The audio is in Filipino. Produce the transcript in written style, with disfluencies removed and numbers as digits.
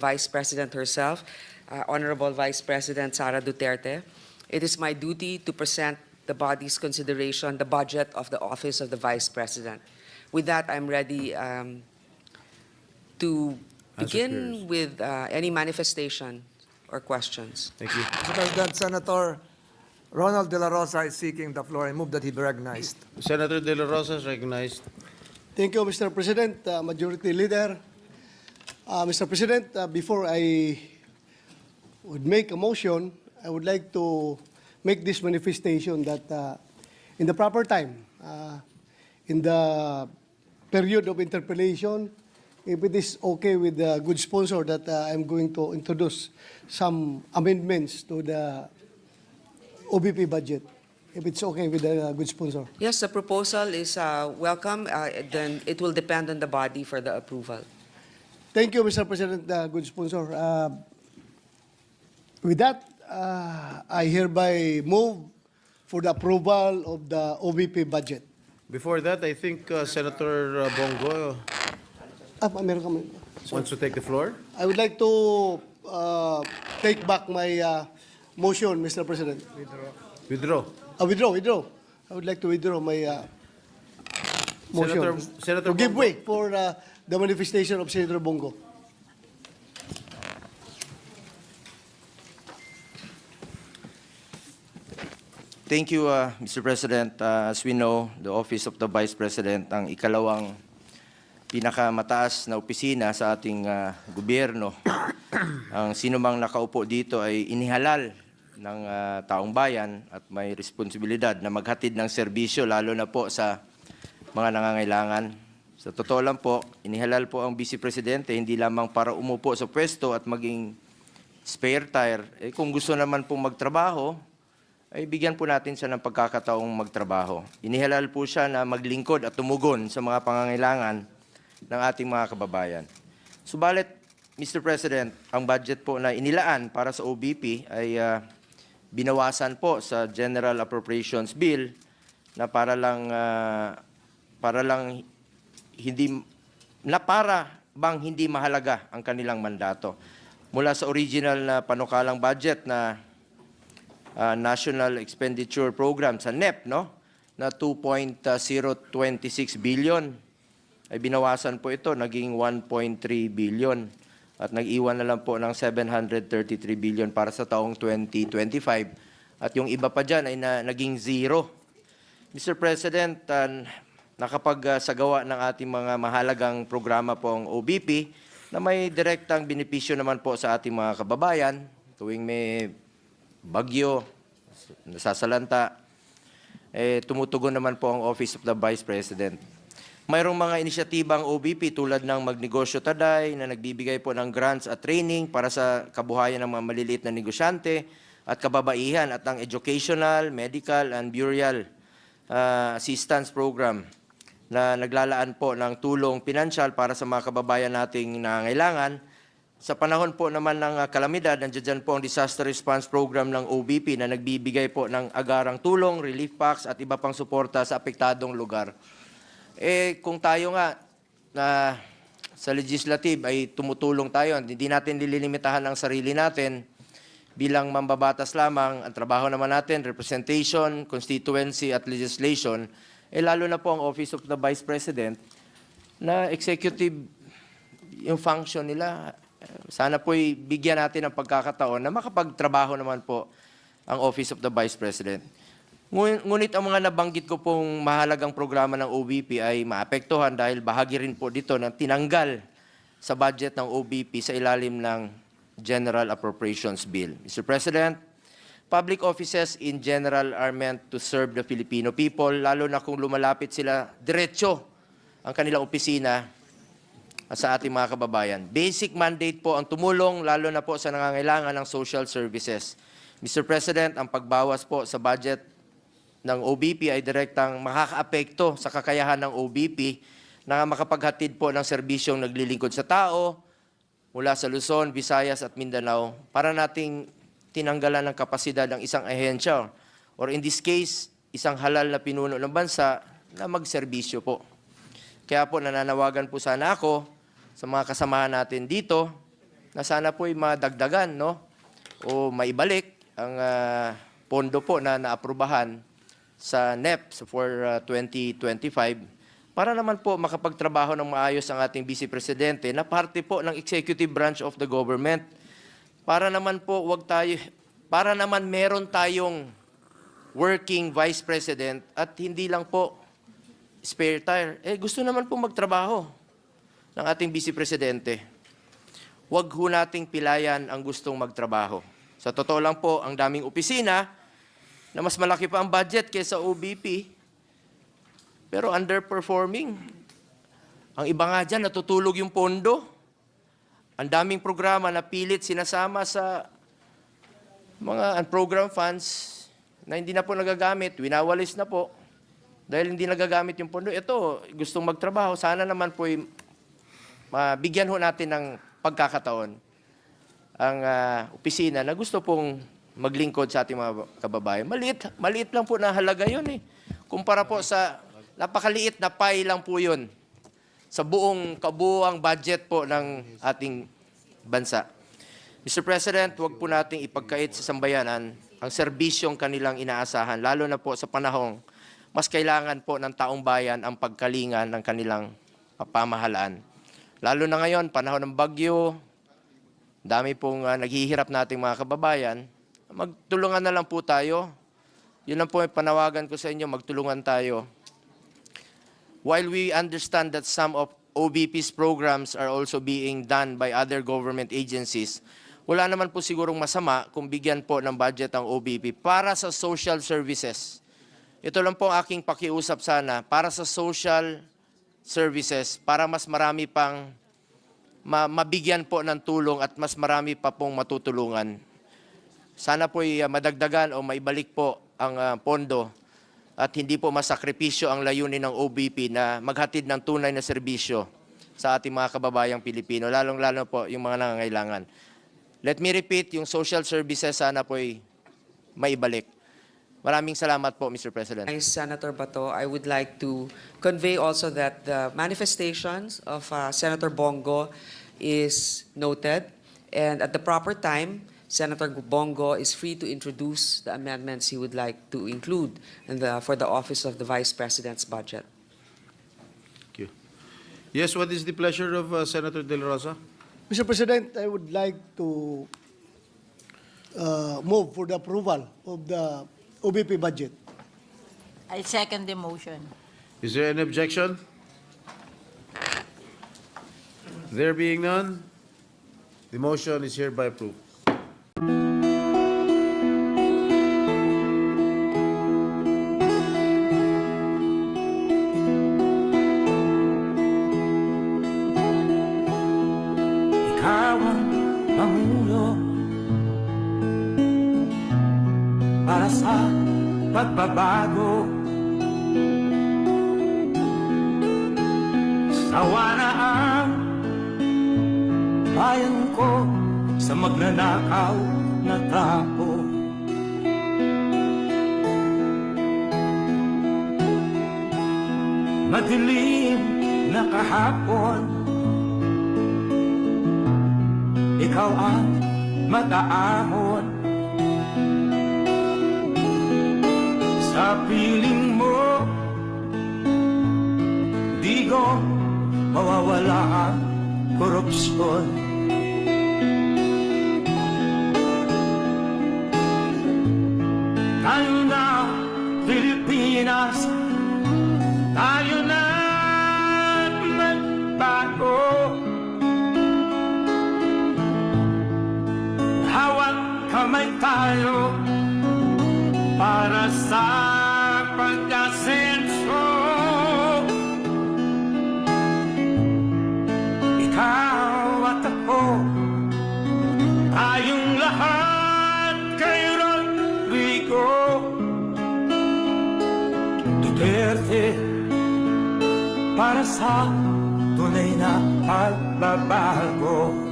Vice President herself, Honorable Vice President Sara Duterte. It is my duty to present the body's consideration the budget of the Office of the Vice President. With that, I'm ready to begin with any manifestation or questions. Thank you. Mr. President, Senator Ronald De La Rosa is seeking the floor. I move that he be recognized. Senator De La Rosa is recognized. Thank you, Mr. President, Majority Leader. Mr. President, before I would make a motion, I would like to make this manifestation that in the proper time, in the period of interpellation, if it is okay with the good sponsor, that I'm going to introduce some amendments to the OBP budget, if it's okay with the good sponsor. Yes, the proposal is welcome. Then it will depend on the body for the approval. Thank you, Mr. President, good sponsor. With that, I hereby move for the approval of the OBP budget. Before that, I think Senator Bongo Meron kami. wants to take the floor. I would like to take back my motion, Mr. President. Withdraw. Withdraw. I would like to withdraw my motion. Senator to give Bongo. way for the manifestation of Senator Bongo. Thank you, Mr. President. As we know, the Office of the Vice President ang ikalawang pinakamataas na opisina sa ating gobyerno. Ang sinumang nakaupo dito ay inihalal ng taong bayan at may responsibilidad na maghatid ng serbisyo lalo na po sa mga nangangailangan. Sa totoo lang po, inihalal po ang Vice Presidente hindi lamang para umupo sa pwesto at maging spare tire. Kung gusto naman pong magtrabaho, ay bigyan po natin siya ng pagkakataong magtrabaho. Inihalal po siya na maglingkod at tumugon sa mga pangangailangan ng ating mga kababayan. Subalit, Mr. President, ang budget po na inilaan para sa OBP ay binawasan po sa General Appropriations Bill na para bang hindi mahalaga ang kanilang mandato. Mula sa original na panukalang budget na National Expenditure Program sa NEP, na 2.026 billion, ay binawasan po ito, naging 1.3 billion at nag-iwan na lang po ng 733 billion para sa taong 2025 at yung iba pa dyan ay naging zero. Mr. President, nakapagsagawa ng ating mga mahalagang programa po ang OBP na may direktang benepisyo naman po sa ating mga kababayan tuwing may bagyo, nasasalanta, tumutugon naman po ang Office of the Vice President. Mayroong mga inisyatibang OBP tulad ng Magnegosyo Taday na nagbibigay po ng grants at training para sa kabuhayan ng mga maliliit na negosyante at kababaihan at ang Educational, Medical, and Burial Assistance Program na naglalaan po ng tulong pinansyal para sa mga kababayan nating nangangailangan. Sa panahon po naman ng kalamidad, nandiyan po ang Disaster Response Program ng OBP na nagbibigay po ng agarang tulong, relief packs at iba pang suporta sa apektadong lugar. Kung tayo nga na sa legislative ay tumutulong tayo, hindi natin nililimitahan ang sarili natin bilang mambabatas lamang. Ang trabaho naman natin, representation, constituency at legislation, lalo na po ang Office of the Vice President na executive yung function nila. Sana po'y bigyan natin ng pagkakataon na makapagtrabaho naman po ang Office of the Vice President. Ngunit ang mga nabanggit ko pong mahalagang programa ng OBP ay maapektuhan dahil bahagi rin po dito na tinanggal sa budget ng OBP sa ilalim ng General Appropriations Bill. Mr. President, public offices in general are meant to serve the Filipino people, lalo na kung lumalapit sila diretso ang kanilang opisina sa ating mga kababayan. Basic mandate po ang tumulong, lalo na po sa nangangailangan ng social services. Mr. President, ang pagbawas po sa budget ng OBP ay direktang makakaapekto sa kakayahan ng OBP na makapaghatid po ng serbisyong naglilingkod sa tao mula sa Luzon, Visayas at Mindanao para nating tinanggalan ng kapasidad ng isang ahensya or in this case, isang halal na pinuno ng bansa na magserbisyo po. Kaya po nananawagan po sana ako sa mga kasamahan natin dito na sana po'y madagdagan, no? O maibalik ang pondo po na naaprubahan sa NEP for 2025 para naman po makapagtrabaho ng maayos ang ating Vice Presidente na parte po ng executive branch of the government. Para naman po para naman meron tayong working Vice President at hindi lang po spare tire. Gusto naman po magtrabaho ng ating Vice Presidente. Huwag ho nating pilayan ang gustong magtrabaho. Sa totoo lang po, ang daming opisina na mas malaki pa ang budget kaysa OBP, pero underperforming. Ang iba nga dyan, natutulog yung pondo. Ang daming programa na pilit sinasama sa mga program funds na hindi na po nagagamit, winawalis na po dahil hindi nagagamit yung pondo. Ito, gustong magtrabaho, sana naman po mabigyan ho natin ng pagkakataon ang opisina na gusto pong maglingkod sa ating mga kababayan. Maliit lang po na halaga yun eh. Kumpara po sa napakaliit na pie lang po yun sa kabuuang budget po ng ating bansa. Mr. President, huwag po nating ipagkait sa sambayanan ang serbisyong kanilang inaasahan, lalo na po sa panahong mas kailangan po ng taong bayan ang pagkalinga ng kanilang pamahalaan. Lalo na ngayon, panahon ng bagyo, dami pong naghihirap nating mga kababayan, magtulungan na lang po tayo. Yun lang po yung panawagan ko sa inyo, magtulungan tayo. While we understand that some of OBP's programs are also being done by other government agencies, wala naman po sigurong masama kung bigyan po ng budget ang OBP para sa social services. Ito lang po aking pakiusap sana, para sa social services, para mas marami pang mabigyan po ng tulong at mas marami pa pong matutulungan. Sana po'y madagdagan o maibalik po ang pondo at hindi po masakripisyo ang layunin ng OBP na maghatid ng tunay na serbisyo sa ating mga kababayang Pilipino, lalong-lalo po yung mga nangangailangan. Let me repeat, yung social services sana po'y maibalik. Maraming salamat po, Mr. President. Senator Bato, I would like to convey also that the manifestations of Senator Bongo is noted, and at the proper time, Senator Bongo is free to introduce the amendments he would like to include for the office of the Vice President's budget. Thank you. Yes, what is the pleasure of Senator De La Rosa? Mr. President, I would like to move for the approval of the OBP budget. I second the motion. Is there any objection? There being none, the motion is hereby approved. Ikaw ang Pangulo para sa pagbabago. Sawa na ang bayan ko sa magnanakaw na tao. Madilim na kahapon, ikaw ang mag-aahon. Sa piling mo, di ko mawawala ang korupsyon. Tayo na, Pilipinas, tayo na magbago. Hawak kamay tayo para sa pag-asenso. Ikaw at ako, tayong lahat kay Rodrigo Duterte, para sa tunay na pagbabago.